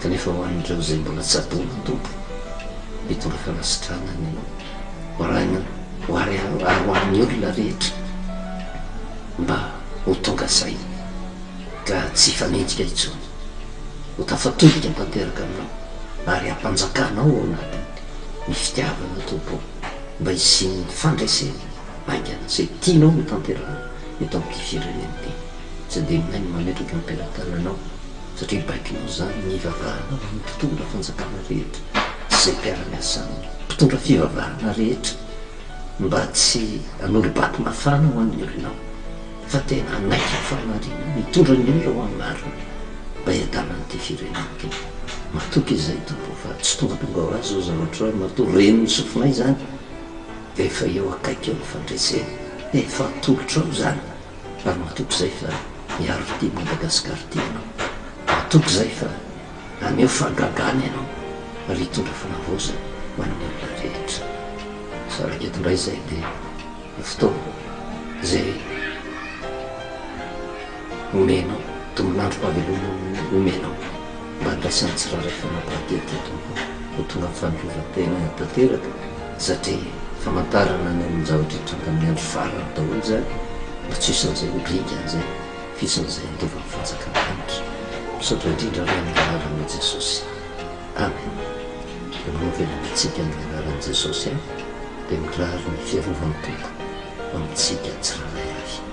kanefa ho an'ireo zay mbola tsaboana tompo hitondra fanasitranany ianao ary ho an'ny olona rehetra mba ho tonga say ka tsy fanenjika intsony ho tafatolika tanteraka aminao ary hampanjakanao ao anatiny ny fitiavana tompo mba hisin'ny fandraisena aingana zay tianao ho tanterana eto amin'ity firenena ty tsy dia minay ny mametraka mimpelan-tananao satria baikinao zany ny ivavahanao ny mpitondra fanjakana rehetra zay mpiara-miasany mpitondra fivavahana rehetra mba tsy hanolo-bato mafana ho an'ny olonao fa tena anaiky famarina mitondra ny olona ho amin'ny marina mba hiadana n'ity firenena ty matoky izay tompo fa tsy tongatonga ho azy ao zavatra matoa reny ny sofinay zany dia efa eo akaiky eo ny fandraisena efa atolotra ao zany ary matoky izay fa miaro ty Madagasikara ty ianao matoky izay fa aneo fangagana ianao ary hitondra fanavaozana ho an'ny olona rehetra saraketo ndray zay dia fotoana zay omenao tombonandro-pahavelona omenao mba andraisany tsiraray fanapahan-kevitra tompo ho tonga mifanolovan-tena tanteraka satria famantarana ny amin'ny zavatra hitranga amin'ny andro farany daholo zany mba tsy isan'izay olika an'izay fisan'izay andovan'ny fanjakan'anitra misaotra indrindra ray amin'ny anaran'i jesosy amen. dia manovelonantsika amin'ny anaran'i jesosy dia mirary ny fiarovany tompo amintsika tsirairay avy.